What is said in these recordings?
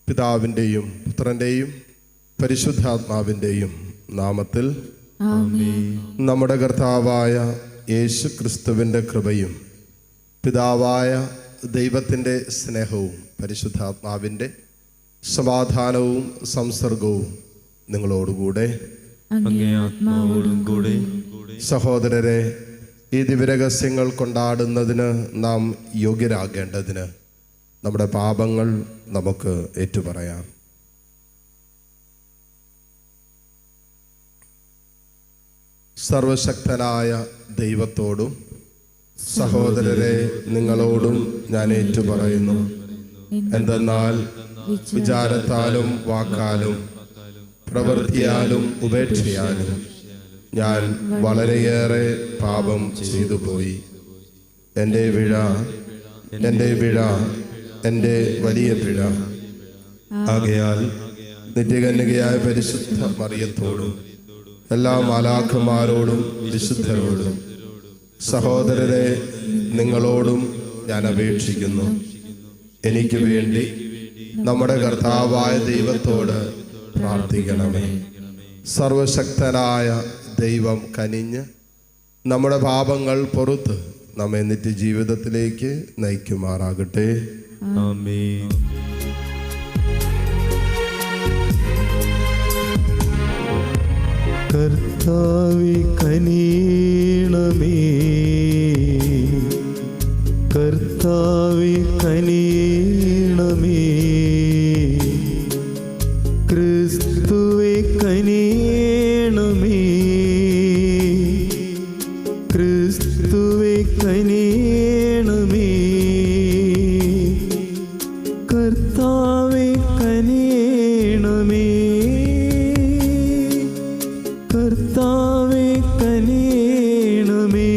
പിതാവിൻ്റെയും പുത്രൻ്റെയും പരിശുദ്ധാത്മാവിൻ്റെയും നാമത്തിൽ നമ്മുടെ കർത്താവായ യേശു ക്രിസ്തുവിൻ്റെ കൃപയും പിതാവായ ദൈവത്തിൻ്റെ സ്നേഹവും പരിശുദ്ധാത്മാവിൻ്റെ സമാധാനവും സംസർഗവും നിങ്ങളോടുകൂടെ സഹോദരരെ, ഈ ദിവ്യരഹസ്യങ്ങൾ കൊണ്ടാടുന്നതിന് നാം യോഗ്യരാകേണ്ടതിന് നമ്മുടെ പാപങ്ങൾ നമുക്ക് ഏറ്റുപറയാം. സർവശക്തനായ ദൈവത്തോടും സഹോദരരെ നിങ്ങളോടും ഞാൻ ഏറ്റുപറയുന്നു. എന്തെന്നാൽ വിചാരത്താലും വാക്കാലും പ്രവൃത്തിയാലും ഉപേക്ഷയാലും ഞാൻ വളരെയേറെ പാപം ചെയ്തു പോയി. എൻ്റെ വലിയ പിഴ. ആകയാൽ നിത്യകന്യകയായ പരിശുദ്ധ മറിയത്തോടും എല്ലാ മാലാഖമാരോടും വിശുദ്ധരോടും സഹോദരരെ നിങ്ങളോടും ഞാൻ അപേക്ഷിക്കുന്നു, എനിക്ക് വേണ്ടി നമ്മുടെ കർത്താവായ ദൈവത്തോട് പ്രാർത്ഥിക്കണമേ. സർവശക്തനായ ദൈവം കനിഞ്ഞ് നമ്മുടെ പാപങ്ങൾ പൊറുത്ത് നമ്മെ നിത്യജീവിതത്തിലേക്ക് നയിക്കുമാറാകട്ടെ. ആമേൻ. കർത്താവേ കനിയണമേ, കർത്താവേ കനിയണമേ, ക്രിസ്തുവേ കനിയണമേ, ക്രിസ്തുവേ കനിയണമേ, കർത്താവേ കനിയണമേ, കർത്താവേ കനിയണമേ.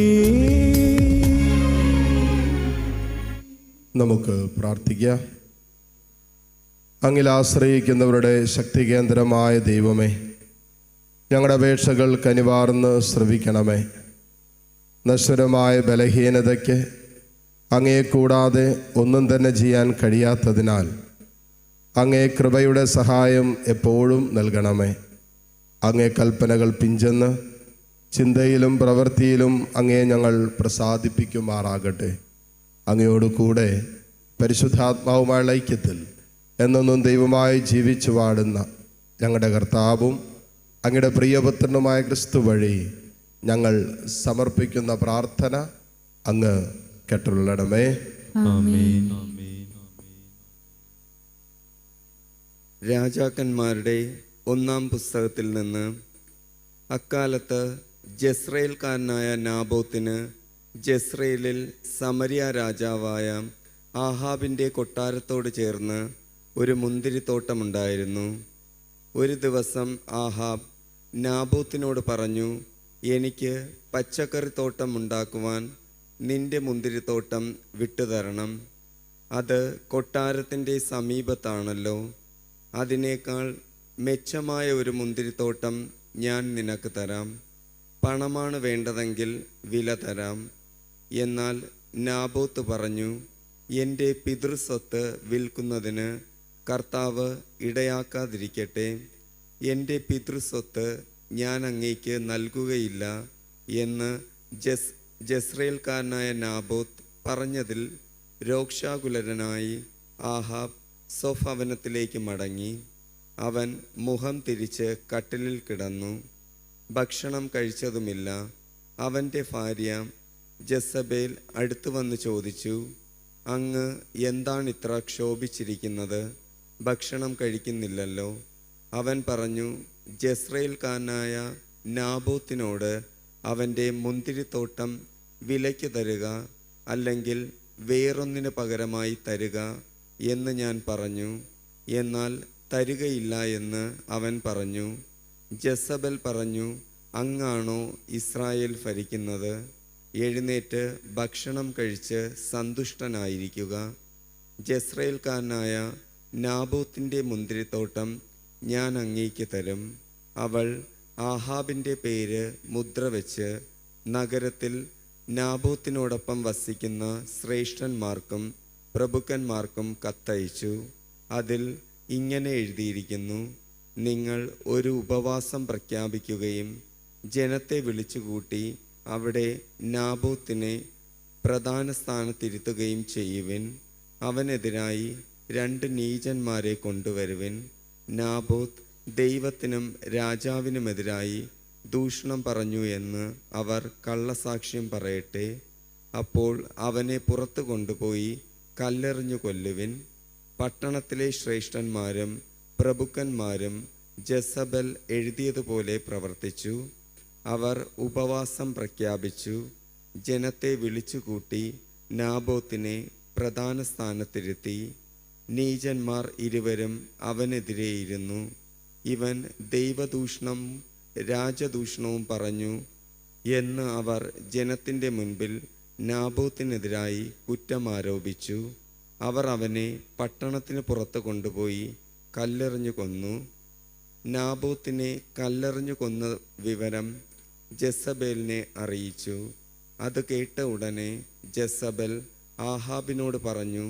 നമുക്ക് പ്രാർത്ഥിക്കാം. അങ്ങിൽ ആശ്രയിക്കുന്നവരുടെ ശക്തി കേന്ദ്രമായ ദൈവമേ, ഞങ്ങളുടെ അപേക്ഷകൾ കനിവാർന്ന് ശ്രവിക്കണമേ. നശ്വരമായ ബലഹീനതയ്ക്ക് അങ്ങേ കൂടാതെ ഒന്നും തന്നെ ചെയ്യാൻ കഴിയാത്തതിനാൽ അങ്ങേ കൃപയുടെ സഹായം എപ്പോഴും നൽകണമേ. അങ്ങേ കൽപ്പനകൾ പിഞ്ചെന്ന് ചിന്തയിലും പ്രവൃത്തിയിലും അങ്ങേ ഞങ്ങൾ പ്രസാദിപ്പിക്കുമാറാകട്ടെ. അങ്ങയോട് കൂടെ പരിശുദ്ധാത്മാവുമായുള്ള ഐക്യത്തിൽ എന്നൊന്നും ദൈവമായി ജീവിച്ചു വാടുന്ന ഞങ്ങളുടെ കർത്താവും അങ്ങയുടെ പ്രിയപുത്രനുമായ ക്രിസ്തു വഴി ഞങ്ങൾ സമർപ്പിക്കുന്ന പ്രാർത്ഥന അങ്ങ് കേട്ടുകൊള്ളണമേ. ആമേൻ. രാജാക്കന്മാരുടെ 1-ാം പുസ്തകത്തിൽ നിന്ന്. അക്കാലത്ത് ജസ്രയേൽക്കാരനായ നാബോത്തിന് ജസ്രയേലിൽ സമരിയ രാജാവായ ആഹാബിൻ്റെ കൊട്ടാരത്തോട് ചേർന്ന് ഒരു മുന്തിരിത്തോട്ടമുണ്ടായിരുന്നു. ഒരു ദിവസം ആഹാബ് നാബോത്തിനോട് പറഞ്ഞു, എനിക്ക് പച്ചക്കറിത്തോട്ടം ഉണ്ടാക്കുവാൻ നിന്റെ മുന്തിരിത്തോട്ടം വിട്ടുതരണം. അത് കൊട്ടാരത്തിൻ്റെ സമീപത്താണല്ലോ. അതിനേക്കാൾ മെച്ചമായ ഒരു മുന്തിരിത്തോട്ടം ഞാൻ നിനക്ക് തരാം. പണമാണ് വേണ്ടതെങ്കിൽ വില തരാം. എന്നാൽ നാബോത്ത് പറഞ്ഞു, എൻ്റെ പിതൃസ്വത്ത് വിൽക്കുന്നതിന് കർത്താവ് ഇടയാക്കാതിരിക്കട്ടെ. എൻ്റെ പിതൃസ്വത്ത് ഞാൻ അങ്ങേക്ക് നൽകുകയില്ല എന്ന് ജസ്രയേൽക്കാരനായ നാബോത്ത് പറഞ്ഞതിൽ രോക്ഷാകുലനായി ആഹാബ് സ്വഭവനത്തിലേക്ക് മടങ്ങി. അവൻ മുഖം തിരിച്ച് കട്ടിലിൽ കിടന്നു. ഭക്ഷണം കഴിച്ചതുമില്ല. അവൻ്റെ ഭാര്യ ജസബേൽ അടുത്തു വന്ന് ചോദിച്ചു, അങ്ങ് എന്താണിത്ര ക്ഷോഭിച്ചിരിക്കുന്നത്? ഭക്ഷണം കഴിക്കുന്നില്ലല്ലോ. അവൻ പറഞ്ഞു, ജസ്രയേൽക്കാരനായ നാബോത്തിനോട് അവൻ്റെ മുന്തിരിത്തോട്ടം വിലയ്ക്ക് തരുക, അല്ലെങ്കിൽ വേറൊന്നിന് പകരമായി തരുക എന്ന് ഞാൻ പറഞ്ഞു. എന്നാൽ തരുകയില്ല എന്ന് അവൻ പറഞ്ഞു. ജസബൽ പറഞ്ഞു, അങ്ങാണോ ഇസ്രായേൽ ഭരിക്കുന്നത്? എഴുന്നേറ്റ് ഭക്ഷണം കഴിച്ച് സന്തുഷ്ടനായിരിക്കുക. ജസ്രയേൽക്കാരനായ നാബോത്തിൻ്റെ മുന്തിരിത്തോട്ടം ഞാൻ അങ്ങേക്ക് തരും. അവൾ ആഹാബിൻ്റെ പേര് മുദ്ര വെച്ച് നഗരത്തിൽ നാബോത്തിനോടൊപ്പം വസിക്കുന്ന ശ്രേഷ്ഠന്മാർക്കും പ്രഭുക്കന്മാർക്കും കത്തയച്ചു. അതിൽ ഇങ്ങനെ എഴുതിയിരിക്കുന്നു: നിങ്ങൾ ഒരു ഉപവാസം പ്രഖ്യാപിക്കുകയും ജനത്തെ വിളിച്ചുകൂട്ടി അവിടെ നാബോത്തിനെ പ്രധാന സ്ഥാനത്തിരുത്തുകയും ചെയ്യുവിൻ. അവനെതിരായി 2 നീചന്മാരെ കൊണ്ടുവരുവിൻ. നാബോത്ത് ദൈവത്തിനും രാജാവിനുമെതിരായി ദൂഷണം പറഞ്ഞു എന്ന് അവർ കള്ളസാക്ഷ്യം പറയട്ടെ. അപ്പോൾ അവനെ പുറത്തു കൊണ്ടുപോയി കല്ലെറിഞ്ഞു കൊല്ലുവിൻ. പട്ടണത്തിലെ ശ്രേഷ്ഠന്മാരും പ്രഭുക്കന്മാരും ജസബൽ എഴുതിയതുപോലെ പ്രവർത്തിച്ചു. അവർ ഉപവാസം പ്രഖ്യാപിച്ചു, ജനത്തെ വിളിച്ചുകൂട്ടി നാബോത്തിനെ പ്രധാന സ്ഥാനത്തിരുത്തി. നീചന്മാർ ഇരുവരും അവനെതിരെയിരുന്നു. ഇവൻ ദൈവദൂഷണം രാജദൂഷണവും പറഞ്ഞു എന്ന് അവർ ജനത്തിൻ്റെ മുൻപിൽ നാബോത്തിനെതിരായി കുറ്റമാരോപിച്ചു. അവർ അവനെ പട്ടണത്തിന് പുറത്ത് കൊണ്ടുപോയി കല്ലെറിഞ്ഞു കൊന്നു. നാബോത്തിനെ കല്ലെറിഞ്ഞു കൊന്ന വിവരം ജസബേലിനെ അറിയിച്ചു. അത് കേട്ട ഉടനെ ജസബൽ ആഹാബിനോട് പറഞ്ഞു: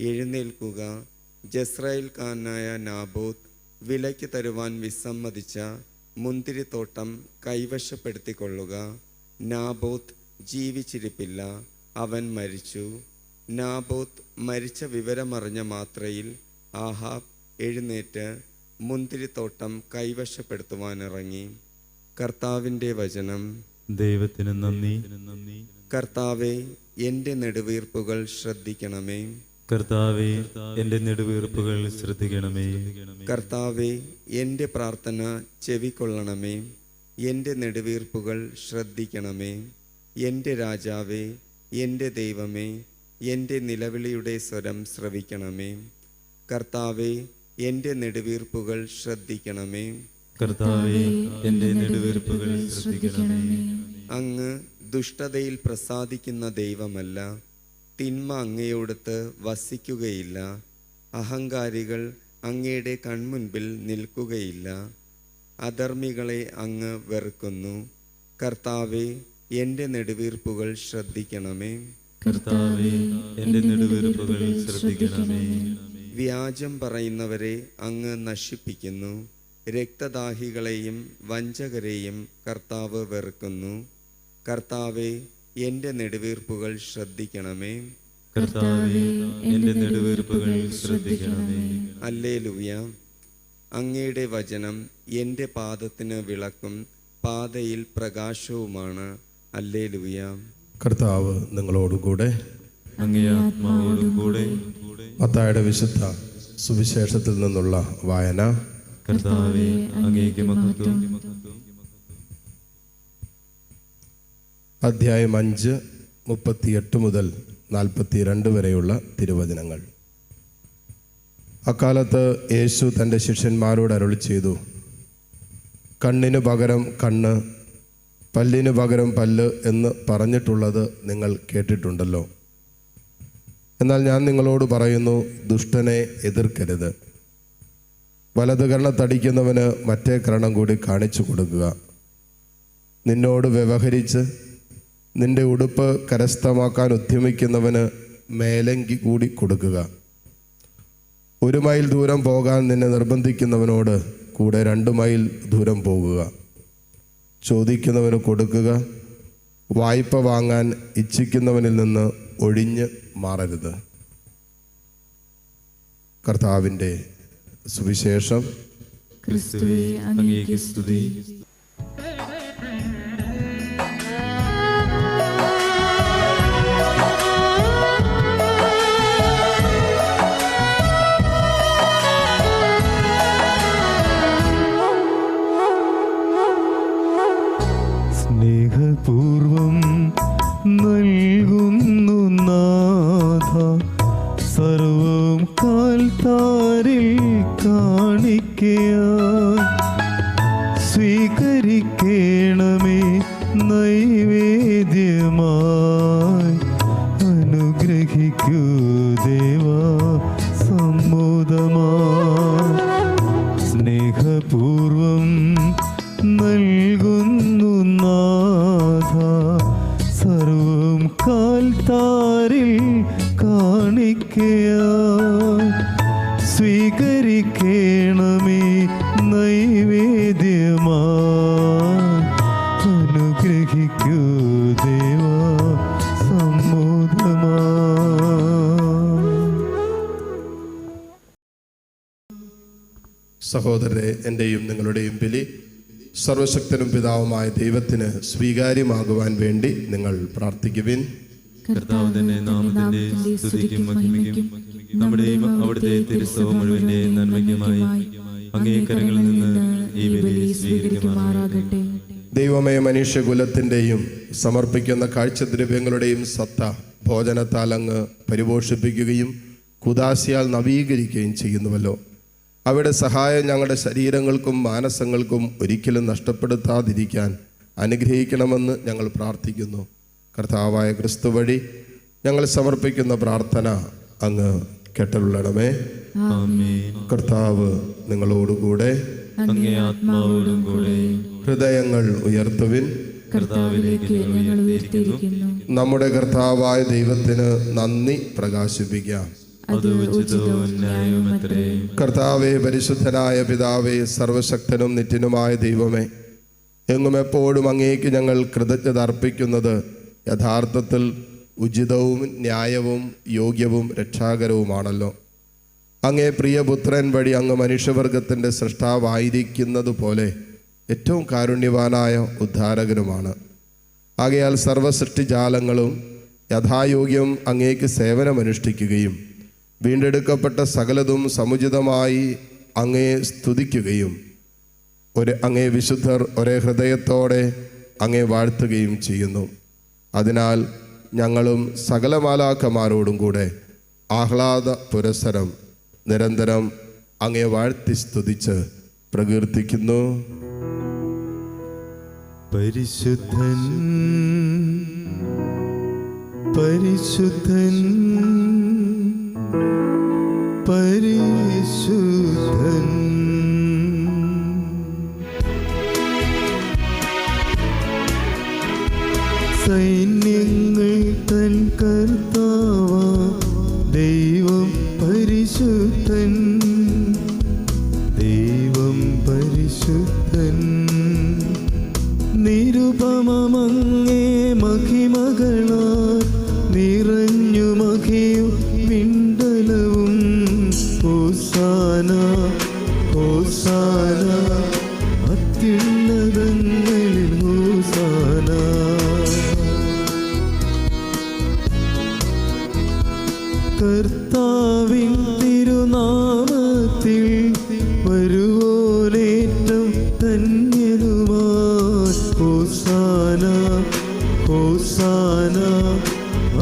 എഴുന്നേൽക്കുക, ജസ്രയേൽക്കാരനായ നാബോത്ത് വിലയ്ക്ക് തരുവാൻ വിസമ്മതിച്ച മുന്തിരിത്തോട്ടം കൈവശപ്പെടുത്തിക്കൊള്ളുക. നാബോത്ത് ജീവിച്ചിരിപ്പില്ല, അവൻ മരിച്ചു. നാബോത്ത് മരിച്ച വിവരമറിഞ്ഞ മാത്രയിൽ ആഹാബ് എഴുന്നേറ്റ് മുന്തിരിത്തോട്ടം കൈവശപ്പെടുത്തുവാനിറങ്ങി. കർത്താവിൻ്റെ വചനം. ദൈവത്തിന് നന്ദി. കർത്താവെ, എൻ്റെ നെടുവീർപ്പുകൾ ശ്രദ്ധിക്കണമേ. കർത്താവേ, എൻ്റെ നെടുവീർപ്പുകൾ ശ്രദ്ധിക്കണമേ. കർത്താവെ, എൻ്റെ പ്രാർത്ഥന ചെവിക്കൊള്ളണമേ. എൻ്റെ നെടുവീർപ്പുകൾ ശ്രദ്ധിക്കണമേ. എൻ്റെ രാജാവേ, എൻ്റെ ദൈവമേ, എൻ്റെ നിലവിളിയുടെ സ്വരം ശ്രവിക്കണമേ. കർത്താവെ, എൻ്റെ നെടുവീർപ്പുകൾ ശ്രദ്ധിക്കണമേ. കർത്താവേ, എൻ്റെ നെടുവീർപ്പുകൾ ശ്രദ്ധിക്കണമേ. അങ്ങ് ദുഷ്ടതയിൽ പ്രസാദിക്കുന്ന ദൈവമല്ല, തിന്മ അങ്ങയോടത്ത് വസിക്കുകയില്ല. അഹങ്കാരികൾ അങ്ങയുടെ കൺമുൻപിൽ നിൽക്കുകയില്ല. അധർമ്മികളെ അങ്ങ് വെറുക്കുന്നു. കർത്താവെ, എൻ്റെ നെടുവീർപ്പുകൾ ശ്രദ്ധിക്കണമേ. കർത്താവേ, എൻ്റെ നെടുവീർപ്പുകൾ ശ്രദ്ധിക്കണമേ. വ്യാജം പറയുന്നവരെ അങ്ങ് നശിപ്പിക്കുന്നു. രക്തദാഹികളെയും വഞ്ചകരെയും കർത്താവ് വെറുക്കുന്നു. കർത്താവെ, എൻ്റെ നെടുവീർപ്പുകൾ ശ്രദ്ധിക്കണമേ. കർത്താവേ, എൻ്റെ നെടുവീർപ്പുകൾ ശ്രദ്ധിക്കണമേ. ഹല്ലേലൂയ. അങ്ങയുടെ വചനം എൻ്റെ പാദത്തിന് വിളക്കും പാതയിൽ പ്രകാശവുമാണ്. ഹല്ലേലൂയ. കർത്താവ് നിങ്ങളോടുകൂടെ. അങ്ങേ ആത്മാവോടും കൂടെ. മത്തായിയുടെ വിശുദ്ധ സുവിശേഷത്തിൽ നിന്നുള്ള വായന. കർത്താവേ, അങ്ങേക്ക് മഹത്വം. അധ്യായം 5, 38 മുതൽ 42 വരെയുള്ള തിരുവചനങ്ങൾ. അക്കാലത്ത് യേശു തൻ്റെ ശിഷ്യന്മാരോട് അരുളി ചെയ്തു: കണ്ണിന് പകരം കണ്ണ്, പല്ലിന് പകരം പല്ല് എന്ന് പറഞ്ഞിട്ടുള്ളത് നിങ്ങൾ കേട്ടിട്ടുണ്ടല്ലോ. എന്നാൽ ഞാൻ നിങ്ങളോട് പറയുന്നു, ദുഷ്ടനെ എതിർക്കരുത്. വലത് കർണത്തടിക്കുന്നവന് മറ്റേ കർണം കൂടി കാണിച്ചു കൊടുക്കുക. നിന്നോട് വ്യവഹരിച്ച് നിന്റെ ഉടുപ്പ് കരസ്ഥമാക്കാൻ ഉദ്യമിക്കുന്നവന് മേലങ്കി കൂടി കൊടുക്കുക. 1 മൈൽ ദൂരം പോകാൻ നിന്നെ നിർബന്ധിക്കുന്നവനോട് കൂടെ 2 മൈൽ ദൂരം പോകുക. ചോദിക്കുന്നവന് കൊടുക്കുക. വായ്പ വാങ്ങാൻ ഇച്ഛിക്കുന്നവനിൽ നിന്ന് ഒഴിഞ്ഞ് മാറരുത്. കർത്താവിൻ്റെ സുവിശേഷം. ക്രിസ്തുവേ, അങ്ങേക്ക് സ്തുതി. സ്നേഹപൂർവം നൽകുന്നു നാഥ സർവം കാൽത്താരിൽ കാണിക്കയായി. സ്വീകരിക്കണമേ നൈവേദ്യമായി. അനുഗ്രഹിക്കൂ ദേവാ സമ്മോദമായി. സ്നേഹപൂർവം നൽകുന്നു നാഥ സർവം കാൽത്താരിൽ കാണിക്കയായി. സ്വീകരിക്കണമേ സ്വീകരിക്കണമേ നൈവേദ്യമാ അനുഗ്രഹിക്കൂ ദേവാ സമ്മോദമാ. സഹോദരരെ, എൻ്റെയും നിങ്ങളുടെയും ബലി സർവശക്തനും പിതാവുമായ ദൈവത്തിന് സ്വീകാര്യമാകുവാൻ വേണ്ടി നിങ്ങൾ പ്രാർത്ഥിക്കുവിൻ. കർത്താവ് തന്നെ നാമത്തിന്റെ സ്തുതിക്കും മഹിമയ്ക്കും നമ്മുടെയും അവിടുത്തെ തിരുസഭ മുഴുവന്റെ നന്മയ്ക്കുമായി അങ്ങേ കരങ്ങളിൽ നിന്ന് ഈ ബലി സ്വീകരിക്കുമാറാകട്ടെ. ദൈവമേ, മനുഷ്യകുലത്തിൻ്റെയും സമർപ്പിക്കുന്ന കാഴ്ചദ്രവ്യങ്ങളുടെയും സത്ത ഭോജനത്താൽ അങ്ങ് പരിപോഷിപ്പിക്കുകയും കുദാശയാൽ നവീകരിക്കുകയും ചെയ്യുന്നുവല്ലോ. അവിടെ സഹായം ഞങ്ങളുടെ ശരീരങ്ങൾക്കും മാനസങ്ങൾക്കും ഒരിക്കലും നഷ്ടപ്പെടുത്താതിരിക്കാൻ അനുഗ്രഹിക്കണമെന്ന് ഞങ്ങൾ പ്രാർത്ഥിക്കുന്നു. കർത്താവായ ക്രിസ്തു വഴി ഞങ്ങൾ സമർപ്പിക്കുന്ന പ്രാർത്ഥന അങ്ങ് കേട്ടരുളണമേ. കർത്താവ് നിങ്ങളോടുകൂടെ, അങ്ങേ ആത്മാവോടും കൂടെ. ഹൃദയങ്ങൾ ഉയർത്തുവിൻ. കർത്താവിലേക്ക് ഞങ്ങൾ ഉയർത്തിയിരിക്കുന്നു. നമ്മുടെ കർത്താവായ ദൈവത്തിന് നന്ദി പ്രകാശിപ്പിക്കാം. അത് ഉചിതവും ന്യായവുമത്രേ. കർത്താവേ, പരിശുദ്ധനായ പിതാവേ, സർവശക്തനും നിത്യനുമായ ദൈവമേ, എങ്ങും എപ്പോഴും അങ്ങേക്ക് ഞങ്ങൾ കൃതജ്ഞത അർപ്പിക്കുന്നത് യഥാർത്ഥത്തിൽ ഉചിതവും ന്യായവും യോഗ്യവും രക്ഷാകരവുമാണല്ലോ. അങ്ങേ പ്രിയപുത്രൻ വഴി അങ്ങ് മനുഷ്യവർഗത്തിൻ്റെ സൃഷ്ടാവായിരിക്കുന്നത് പോലെ ഏറ്റവും കാരുണ്യവാനായ ഉദ്ധാരകനുമാണ്. ആകയാൽ സർവസൃഷ്ടിജാലങ്ങളും യഥായോഗ്യം അങ്ങേക്ക് സേവനമനുഷ്ഠിക്കുകയും വീണ്ടെടുക്കപ്പെട്ട സകലതും സമുചിതമായി അങ്ങേ സ്തുതിക്കുകയും അങ്ങേ വിശുദ്ധർ ഒരേ ഹൃദയത്തോടെ അങ്ങേ വാഴ്ത്തുകയും ചെയ്യുന്നു. അതിനാൽ ഞങ്ങളും സകല മാലാഖമാരോടും കൂടെ ആഹ്ലാദ പുരസ്സരം നിരന്തരം അങ്ങേ വാഴ്ത്തി സ്തുതിച്ച് പ്രകീർത്തിക്കുന്നു. പരിശുദ്ധൻ പരിശുദ്ധൻ പരിശുദ്ധൻ. സൈന്യങ്ങൾ തൻ കർത്താവാ ദൈവം പരിശുദ്ധൻ, ദൈവം പരിശുദ്ധൻ. നിരുപമമങ്ങേ മഹിമകളാൽ നിറഞ്ഞു മഹിയും മിണ്ടലവും. ഹോസാന ഹോസാന അത്യുന്നതങ്ങളിൽ ഹോസാന. കർത്താവിൻ തിരുനാമത്തിൽ വരുവോനേറ്റം ധന്യനുമായി. ഹോസാന ഹോസാന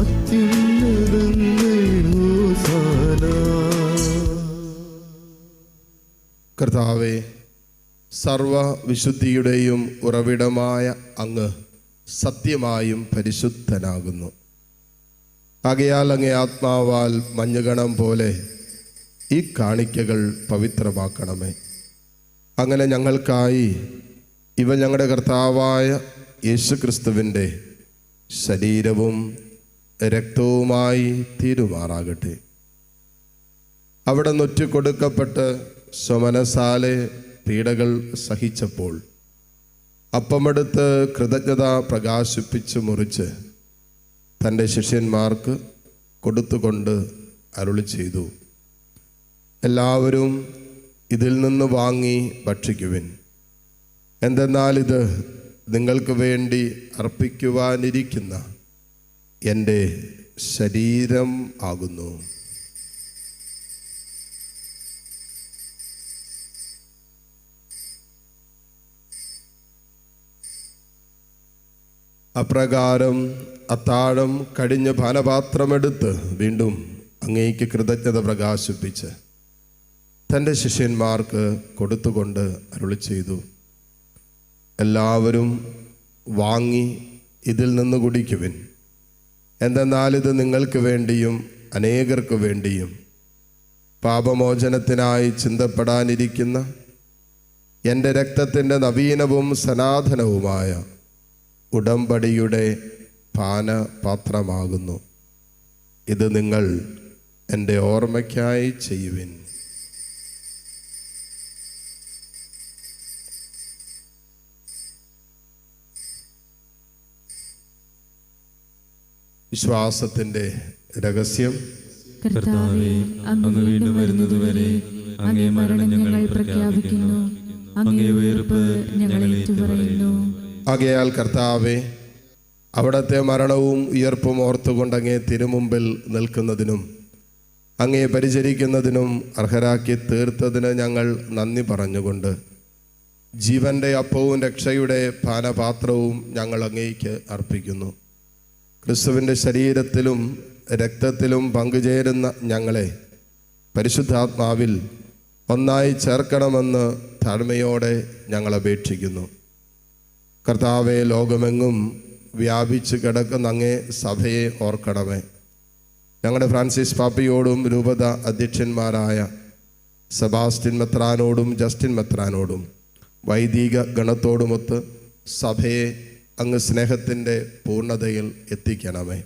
അത്യുന്നതങ്ങളിൽ ഹോസാന. കർത്താവേ, സർവവിശുദ്ധിയുടെയും ഉറവിടമായ അങ്ങ് സത്യമായും പരിശുദ്ധനാകുന്നു. ആകയാൽ അങ്ങേ ആത്മാവാൽ മഞ്ഞുകണം പോലെ ഈ കാണിക്കകൾ പവിത്രമാക്കണമേ. അങ്ങനെ ഞങ്ങൾക്കായി ഇവ ഞങ്ങളുടെ കർത്താവായ യേശുക്രിസ്തുവിൻ്റെ ശരീരവും രക്തവുമായി തീരുമാറാകട്ടെ. അവിടെ നൊറ്റിക്കൊടുക്കപ്പെട്ട് സ്വമനസാലെ പീഡകൾ സഹിച്ചപ്പോൾ അപ്പമെടുത്ത് കൃതജ്ഞത പ്രകാശിപ്പിച്ച് മുറിച്ച് തൻ്റെ ശിഷ്യന്മാർക്ക് കൊടുത്തുകൊണ്ട് അരുളി ചെയ്തു, എല്ലാവരും ഇതിൽ നിന്ന് വാങ്ങി ഭക്ഷിക്കുവിൻ. എന്തെന്നാൽ ഇത് നിങ്ങൾക്ക് വേണ്ടി അർപ്പിക്കുവാനിരിക്കുന്ന എൻ്റെ ശരീരം ആകുന്നു. അപ്രകാരം അത്താഴം കഴിഞ്ഞ് പാനപാത്രമെടുത്ത് വീണ്ടും അങ്ങേക്ക് കൃതജ്ഞത പ്രകാശിപ്പിച്ച് തൻ്റെ ശിഷ്യന്മാർക്ക് കൊടുത്തുകൊണ്ട് അരുളി ചെയ്തു, എല്ലാവരും വാങ്ങി ഇതിൽ നിന്ന് കുടിക്കുവിൻ. എന്തെന്നാൽ ഇത് നിങ്ങൾക്ക് വേണ്ടിയും അനേകർക്ക് വേണ്ടിയും പാപമോചനത്തിനായി ചിന്തപ്പെടാനിരിക്കുന്ന എൻ്റെ രക്തത്തിൻ്റെ നവീനവും സനാതനവുമായ ഉടമ്പടിയുടെ പാനപാത്രമാകുന്നു. ഇത് നിങ്ങൾ എൻ്റെ ഓർമ്മയ്ക്കായി ചെയ്യുവിൻ. വിശ്വാസത്തിൻ്റെ രഹസ്യം. കർത്താവേ, അങ്ങ് വീണ്ടും വരുന്നതുവരെ അങ്ങേ മരണം ഞങ്ങൾ പ്രഖ്യാപിക്കുന്നു. അങ്ങേ ഉയർപ്പ് ഞങ്ങൾ ഏറ്റുപറയുന്നു. ആകയാൽ കർത്താവേ, അവിടത്തെ മരണവും ഉയർപ്പും ഓർത്തുകൊണ്ട് അങ്ങേ തിരുമുമ്പിൽ നിൽക്കുന്നതിനും അങ്ങേ പരിചരിക്കുന്നതിനും അർഹരാക്കി തീർത്തതിന് ഞങ്ങൾ നന്ദി പറഞ്ഞുകൊണ്ട് ജീവൻ്റെ അപ്പവും രക്ഷയുടെ പാനപാത്രവും ഞങ്ങൾ അങ്ങേക്ക് അർപ്പിക്കുന്നു. ക്രിസ്തുവിൻ്റെ ശരീരത്തിലും രക്തത്തിലും പങ്കുചേരുന്ന ഞങ്ങളെ പരിശുദ്ധാത്മാവിൽ ഒന്നായി ചേർക്കണമെന്ന് താഴ്മയോടെ ഞങ്ങൾ അപേക്ഷിക്കുന്നു. കർത്താവെ, ലോകമെങ്ങും വ്യാപിച്ചു കിടക്കുന്ന അങ്ങേ സഭയെ ഓർക്കണമേ. ഞങ്ങളുടെ ഫ്രാൻസിസ് പാപ്പയോടും രൂപത അധ്യക്ഷന്മാരായ സെബാസ്റ്റ്യൻ മെത്രാനോടും ജസ്റ്റിൻ മെത്രാനോടും വൈദിക ഗണത്തോടുമൊത്ത് സഭയെ അങ്ങ് സ്നേഹത്തിൻ്റെ പൂർണ്ണതയിൽ എത്തിക്കണമേ.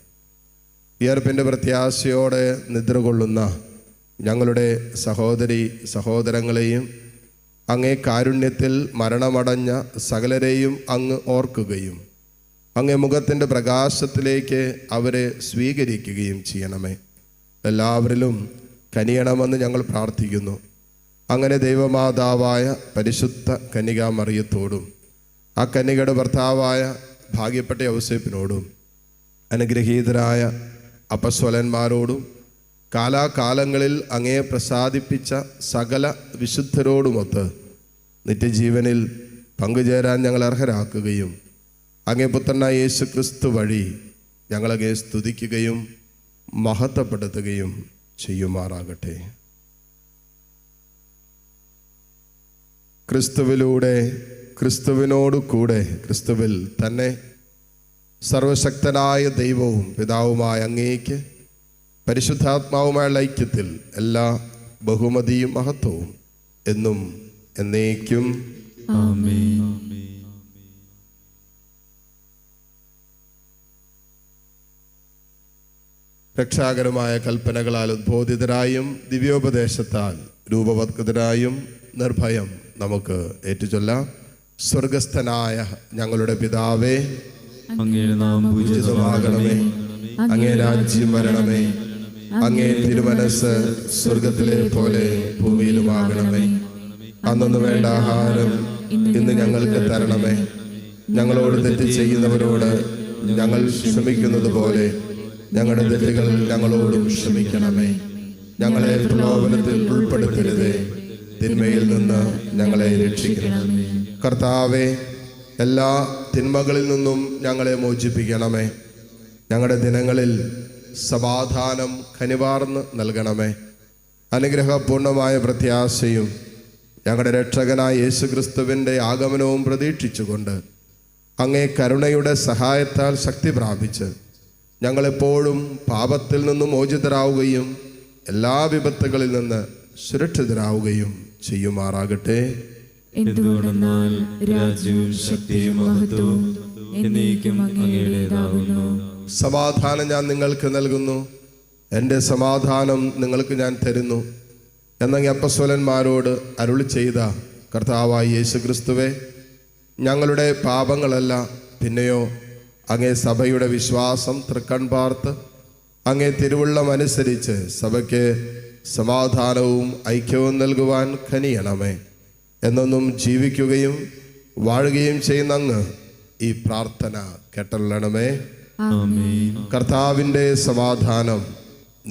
ഉയർപ്പിൻ്റെ പ്രത്യാശയോടെ നിദ്ര കൊള്ളുന്ന ഞങ്ങളുടെ സഹോദരി സഹോദരങ്ങളെയും അങ്ങേ കാരുണ്യത്തിൽ മരണമടഞ്ഞ സകലരെയും അങ്ങ് ഓർക്കുകയും അങ്ങേ മുഖത്തിൻ്റെ പ്രകാശത്തിലേക്ക് അവരെ സ്വീകരിക്കുകയും ചെയ്യണമേ. എല്ലാവരിലും കനിയണമെന്ന് ഞങ്ങൾ പ്രാർത്ഥിക്കുന്നു. അങ്ങനെ ദൈവമാതാവായ പരിശുദ്ധ കന്യകാമറിയത്തോടും ആ കന്യകയുടെ ഭർത്താവായ ഭാഗ്യപ്പെട്ട യൗസേപ്പിനോടും അനുഗ്രഹീതരായ അപ്പസ്വലന്മാരോടും കാലാകാലങ്ങളിൽ അങ്ങയെ പ്രസാദിപ്പിച്ച സകല വിശുദ്ധരോടുമൊത്ത് നിത്യജീവനിൽ പങ്കുചേരാൻ ഞങ്ങൾ അർഹരാക്കുകയും അങ്ങേ പുത്രനായ യേശു ക്രിസ്തു വഴി ഞങ്ങളങ്ങേ സ്തുതിക്കുകയും മഹത്വപ്പെടുത്തുകയും ചെയ്യുമാറാകട്ടെ. ക്രിസ്തുവിലൂടെ, ക്രിസ്തുവിനോടു കൂടെ, ക്രിസ്തുവിൽ തന്നെ സർവശക്തനായ ദൈവവും പിതാവുമായ അങ്ങേക്ക് പരിശുദ്ധാത്മാവുമായുള്ള ഐക്യത്തിൽ എല്ലാ ബഹുമതിയും മഹത്വവും എന്നും എന്നേക്കും ആമേൻ. രക്ഷാകരമായ കൽപ്പനകളാൽ ഉദ്ബോധിതരായും ദിവ്യോപദേശത്താൽ രൂപവത്കൃതരായും നിർഭയം നമുക്ക് ഏറ്റുചൊല്ലാം. സ്വർഗസ്ഥനായ ഞങ്ങളുടെ പിതാവേ, അങ്ങയുടെ നാമം പൂജിതമാകണമേ. അങ്ങേ രാജ്യം വരണമേ. അങ്ങേ തിരുമനസ് സ്വർഗത്തിലെ പോലെ ഭൂമിയിലുമാകണമേ. അന്നു വേണ്ട ആഹാരം ഇന്ന് ഞങ്ങൾക്ക് തരണമേ. ഞങ്ങളോട് തെറ്റ് ചെയ്യുന്നവരോട് ഞങ്ങൾ ക്ഷമിക്കുന്നത് പോലെ ഞങ്ങളുടെ തെറ്റുകൾ ഞങ്ങളോടും ക്ഷമിക്കണമേ. ഞങ്ങളെ പ്രലോഭനത്തിൽ ഉൾപ്പെടുത്തരുതേ, തിന്മയിൽ നിന്ന് ഞങ്ങളെ രക്ഷിക്കണമേ. കർത്താവേ, എല്ലാ തിന്മകളിൽ നിന്നും ഞങ്ങളെ മോചിപ്പിക്കണമേ. ഞങ്ങളുടെ ദിനങ്ങളിൽ സമാധാനം കനിവാർന്ന് നൽകണമേ. അനുഗ്രഹപൂർണമായ പ്രത്യാശയും ഞങ്ങളുടെ രക്ഷകനായ യേശുക്രിസ്തുവിൻ്റെ ആഗമനവും പ്രതീക്ഷിച്ചുകൊണ്ട് അങ്ങേ കരുണയുടെ സഹായത്താൽ ശക്തി പ്രാപിച്ച് ഞങ്ങളെപ്പോഴും പാപത്തിൽ നിന്നും മോചിതരാവുകയും എല്ലാ വിപത്തുകളിൽ നിന്ന് സുരക്ഷിതരാവുകയും ചെയ്യുമാറാകട്ടെ. എന്തുകൊണ്ടെന്നാൽ രാജ്യവും ശക്തിയും മഹത്വവും എന്നേക്കും അങ്ങയുടേതാകുന്നു. സമാധാനം ഞാൻ നിങ്ങൾക്ക് നൽകുന്നു, എൻ്റെ സമാധാനം നിങ്ങൾക്ക് ഞാൻ തരുന്നു എന്നങ്ങ് അപ്പസ്വലന്മാരോട് അരുളി ചെയ്ത കർത്താവായ യേശുക്രിസ്തുവേ, ഞങ്ങളുടെ പാപങ്ങളല്ല, പിന്നെയോ അങ്ങേ സഭയുടെ വിശ്വാസം തൃക്കൺ പാർത്ത് അങ്ങേ തിരുവുള്ളം അനുസരിച്ച് സഭയ്ക്ക് സമാധാനവും ഐക്യവും നൽകുവാൻ കനിയണമേ. എന്നൊന്നും ജീവിക്കുകയും വാഴുകയും ചെയ്യുന്ന അങ്ങ് ഈ പ്രാർത്ഥന കേട്ടല്ലണമേ. കർത്താവിൻ്റെ സമാധാനം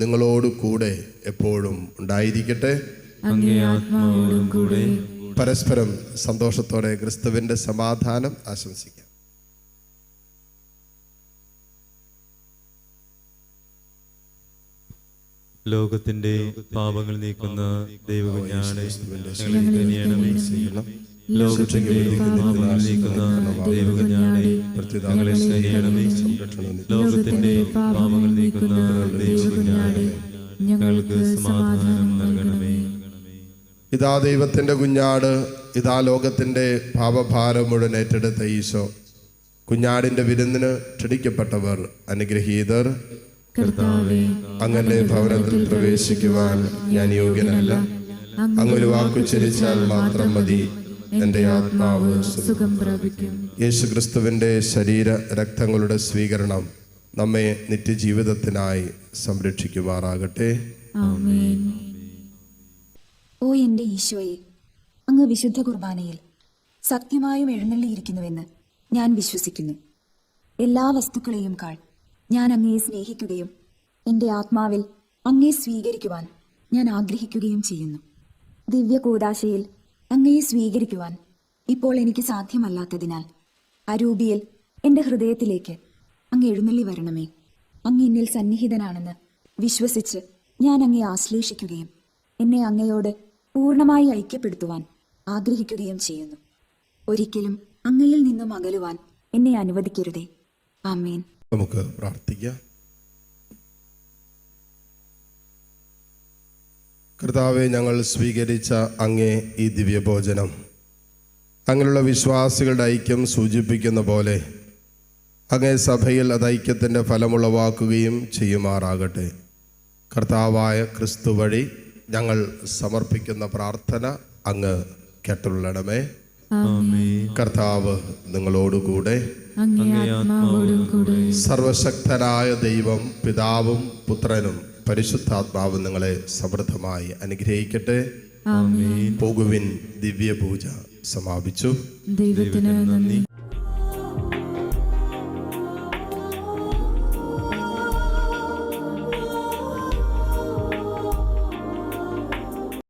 നിങ്ങളോട് കൂടെ എപ്പോഴും ഉണ്ടായിരിക്കട്ടെ. അങ്ങേ ആത്മാവോടും കൂടെ. പരസ്പരം സന്തോഷത്തോടെ ക്രിസ്തുവിൻ്റെ സമാധാനം ആശംസിക്കാം. ലോകത്തിന്റെ പാപങ്ങൾ നീക്കുന്ന ദൈവകുഞ്ഞാണേ, ഞങ്ങളെ കനിയണമേ. ലോകത്തിന്റെ പാപങ്ങൾ നീക്കുന്ന ദൈവകുഞ്ഞാണേ, ഞങ്ങളെ കനിയണമേ. ലോകത്തിന്റെ പാപങ്ങൾ നീക്കുന്ന ദൈവകുഞ്ഞാണേ, ഞങ്ങൾക്ക് സമാധാനം നൽകണമേ. ഇതാ ദൈവത്തിൻ്റെ കുഞ്ഞാട്, ഇതാ ലോകത്തിൻ്റെ പാപഭാരം മുഴുവൻ ഏറ്റെടുത്ത ഈശോ. കുഞ്ഞാടിൻ്റെ വിരുന്നിന് ക്ഷണിക്കപ്പെട്ടവർ അനുഗ്രഹീതർ. കർത്താവേ, അങ്ങന്റെ ഭവനത്തിൽ പ്രവേശിക്കുവാൻ ഞാൻ യോഗ്യനല്ല. അങ്ങൊരു വാക്കുച്ചരിച്ചാൽ മാത്രം മതി, എൻ്റെ ആത്മാവ് സുഖം പ്രാപിക്കും. യേശുക്രിസ്തുവിൻ്റെ ശരീര രക്തങ്ങളുടെ സ്വീകരണം നമ്മെ നിത്യജീവിതത്തിനായി സംരക്ഷിക്കുമാറാകട്ടെ. ആമേൻ. ഓ എൻ്റെ ഈശോയെ, അങ്ങ് വിശുദ്ധ കുർബാനയിൽ സത്യമായും എഴുന്നള്ളിയിരിക്കുന്നുവെന്ന് ഞാൻ വിശ്വസിക്കുന്നു. എല്ലാ വസ്തുക്കളെയും കാൾ ഞാൻ അങ്ങയെ സ്നേഹിക്കുകയും എൻ്റെ ആത്മാവിൽ അങ്ങയെ സ്വീകരിക്കുവാൻ ഞാൻ ആഗ്രഹിക്കുകയും ചെയ്യുന്നു. ദിവ്യ കൂദാശയിൽ അങ്ങയെ സ്വീകരിക്കുവാൻ ഇപ്പോൾ എനിക്ക് സാധ്യമല്ലാത്തതിനാൽ അരൂപിയിൽ എൻ്റെ ഹൃദയത്തിലേക്ക് അങ്ങ് എഴുന്നള്ളി വരണമേ. അങ്ങ് എന്നിൽ സന്നിഹിതനാണെന്ന് വിശ്വസിച്ച് ഞാൻ അങ്ങയെ ആശ്ലേഷിക്കുകയും എന്നെ അങ്ങയോട് പൂർണ്ണമായി ഐക്യപ്പെടുത്തുവാൻ ആഗ്രഹിക്കുകയും ചെയ്യുന്നു. ഒരിക്കലും അങ്ങയിൽ നിന്നും അകലുവാൻ എന്നെ അനുവദിക്കരുതേ. ആമേൻ. നമുക്ക് പ്രാർത്ഥിക്കാം. കർത്താവെ, ഞങ്ങൾ സ്വീകരിച്ച അങ്ങേ ഈ ദിവ്യഭോജനം അങ്ങനെയുള്ള വിശ്വാസികളുടെ ഐക്യം സൂചിപ്പിക്കുന്ന പോലെ അങ്ങേ സഭയിൽ അത് ഐക്യത്തിൻ്റെ ഫലമുളവാക്കുകയും ചെയ്യുമാറാകട്ടെ. കർത്താവായ ക്രിസ്തു വഴി ഞങ്ങൾ സമർപ്പിക്കുന്ന പ്രാർത്ഥന അങ്ങ് കേട്ടുള്ളണമേ. കർത്താവ് നിങ്ങളോടുകൂടെ. സർവശക്തനായ ദൈവം പിതാവും പുത്രനും പരിശുദ്ധാത്മാവും നിങ്ങളെ സമൃദ്ധമായി അനുഗ്രഹിക്കട്ടെ. പോകുവിൻ. ദിവ്യപൂജ സമാപിച്ചു. ദൈവത്തിന് നന്ദി.